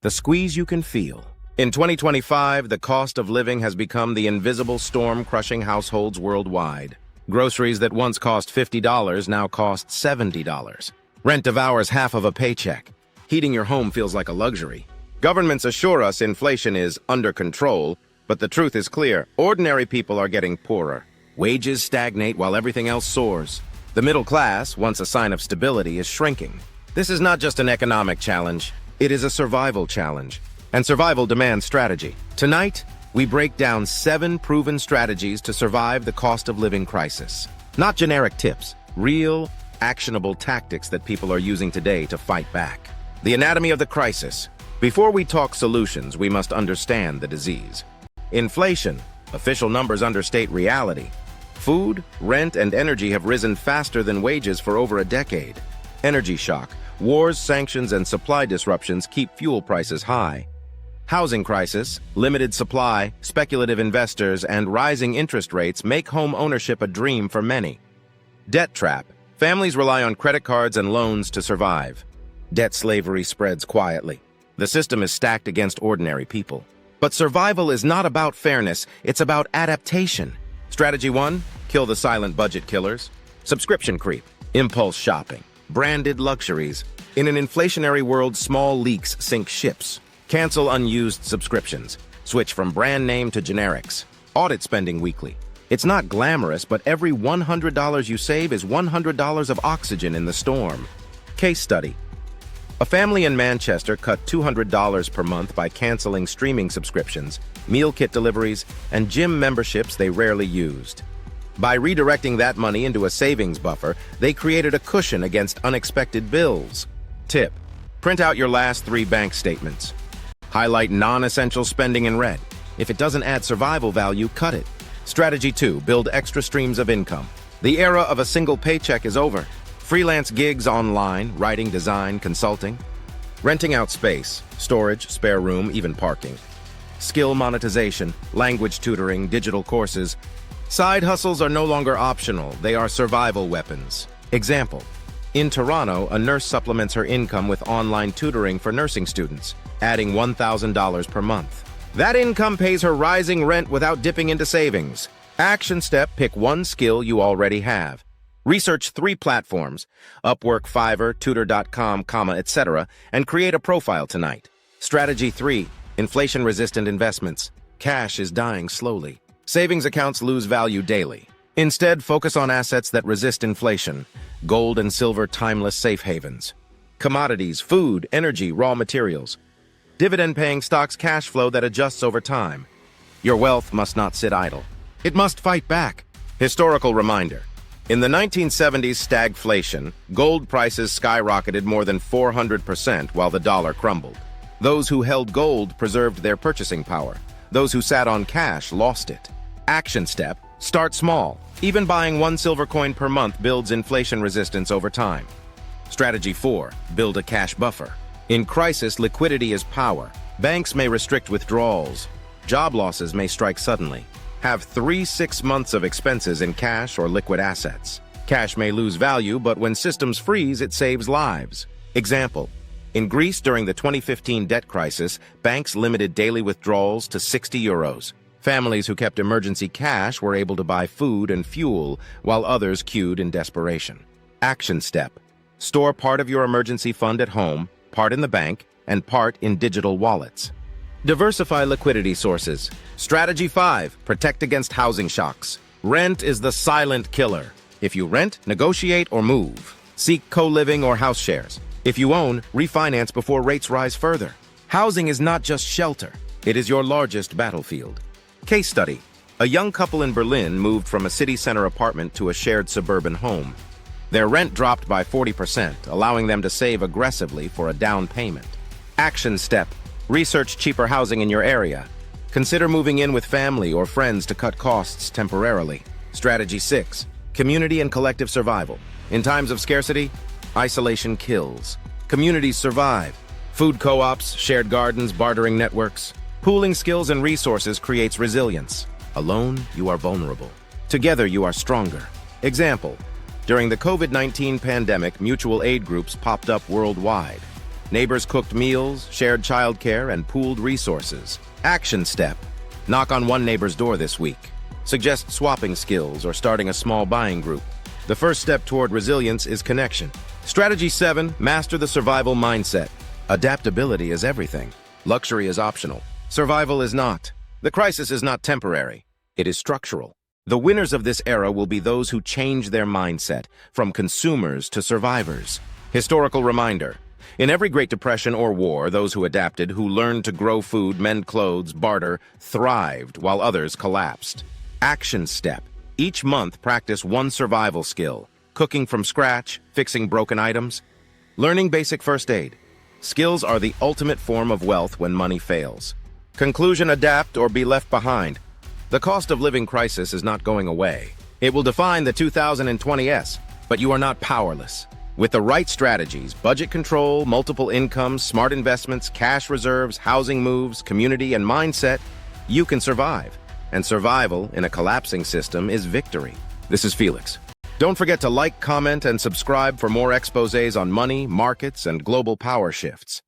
the squeeze you can feel. In 2025, the cost of living has become the invisible storm crushing households worldwide. Groceries that once cost $50 now cost $70. Rent devours half of a paycheck. Heating your home feels like a luxury. Governments assure us inflation is under control, but the truth is clear. Ordinary people are getting poorer. Wages stagnate while everything else soars. The middle class, once a sign of stability, is shrinking. This is not just an economic challenge. It is a survival challenge. And survival demands strategy. Tonight, we break down 7 proven strategies to survive the cost of living crisis. Not generic tips, real, actionable tactics that people are using today to fight back. The anatomy of the crisis. Before we talk solutions, we must understand the disease. Inflation. Official numbers understate reality. Food, rent, and energy have risen faster than wages for over a decade. Energy shock. Wars, sanctions, and supply disruptions keep fuel prices high. Housing crisis, limited supply, speculative investors, and rising interest rates make home ownership a dream for many. Debt trap. Families rely on credit cards and loans to survive. Debt slavery spreads quietly. The system is stacked against ordinary people. But survival is not about fairness, it's about adaptation. Strategy 1, kill the silent budget killers. Subscription creep, impulse shopping, branded luxuries. In an inflationary world, small leaks sink ships. Cancel unused subscriptions. Switch from brand name to generics. Audit spending weekly. It's not glamorous, but every $100 you save is $100 of oxygen in the storm. Case study. A family in Manchester cut $200 per month by canceling streaming subscriptions, meal kit deliveries, and gym memberships they rarely used. By redirecting that money into a savings buffer, they created a cushion against unexpected bills. Tip: print out your last 3 bank statements. Highlight non-essential spending in red. If it doesn't add survival value, cut it. Strategy 2, build extra streams of income. The era of a single paycheck is over. Freelance gigs online, writing, design, consulting. Renting out space, storage, spare room, even parking. Skill monetization, language tutoring, digital courses. Side hustles are no longer optional, they are survival weapons. Example: in Toronto, a nurse supplements her income with online tutoring for nursing students, adding $1,000 per month. That income pays her rising rent without dipping into savings. Action step: pick one skill you already have. Research 3 platforms, Upwork, Fiverr, Tutor.com, etc., and create a profile tonight. Strategy 3, inflation-resistant investments. Cash is dying slowly. Savings accounts lose value daily. Instead, focus on assets that resist inflation. Gold and silver, timeless safe havens. Commodities, food, energy, raw materials. Dividend-paying stocks, cash flow that adjusts over time. Your wealth must not sit idle. It must fight back. Historical reminder. In the 1970s stagflation, gold prices skyrocketed more than 400% while the dollar crumbled. Those who held gold preserved their purchasing power. Those who sat on cash lost it. Action step: start small. Even buying 1 silver coin per month builds inflation resistance over time. Strategy 4, build a cash buffer. In crisis, liquidity is power. Banks may restrict withdrawals. Job losses may strike suddenly. Have 3-6 months of expenses in cash or liquid assets. Cash may lose value, but when systems freeze, it saves lives. Example: in Greece during the 2015 debt crisis, banks limited daily withdrawals to €60. Families who kept emergency cash were able to buy food and fuel, while others queued in desperation. Action step: store part of your emergency fund at home, part in the bank, and part in digital wallets. Diversify liquidity sources. Strategy 5, protect against housing shocks. Rent is the silent killer. If you rent, negotiate or move. Seek co-living or house shares. If you own, refinance before rates rise further. Housing is not just shelter. It is your largest battlefield. Case study: a young couple in Berlin moved from a city center apartment to a shared suburban home. Their rent dropped by 40%, allowing them to save aggressively for a down payment. Action step: research cheaper housing in your area. Consider moving in with family or friends to cut costs temporarily. Strategy 6, community and collective survival. In times of scarcity, isolation kills. Communities survive. Food co-ops, shared gardens, bartering networks. Pooling skills and resources creates resilience. Alone, you are vulnerable. Together, you are stronger. Example: during the COVID-19 pandemic, mutual aid groups popped up worldwide. Neighbors cooked meals, shared childcare, and pooled resources. Action step. Knock on one neighbor's door this week. Suggest swapping skills or starting a small buying group. The first step toward resilience is connection. Strategy 7, master the survival mindset. Adaptability is everything. Luxury is optional. Survival is not. The crisis is not temporary. It is structural. The winners of this era will be those who change their mindset, from consumers to survivors. Historical reminder. In every Great Depression or war, those who adapted, who learned to grow food, mend clothes, barter, thrived while others collapsed. Action step. Each month, practice one survival skill. Cooking from scratch, fixing broken items, learning basic first aid. Skills are the ultimate form of wealth when money fails. Conclusion: adapt or be left behind. The cost of living crisis is not going away. It will define the 2020s, but you are not powerless. With the right strategies, budget control, multiple incomes, smart investments, cash reserves, housing moves, community, and mindset, you can survive. And survival in a collapsing system is victory. This is Felix. Don't forget to like, comment, and subscribe for more exposés on money, markets, and global power shifts.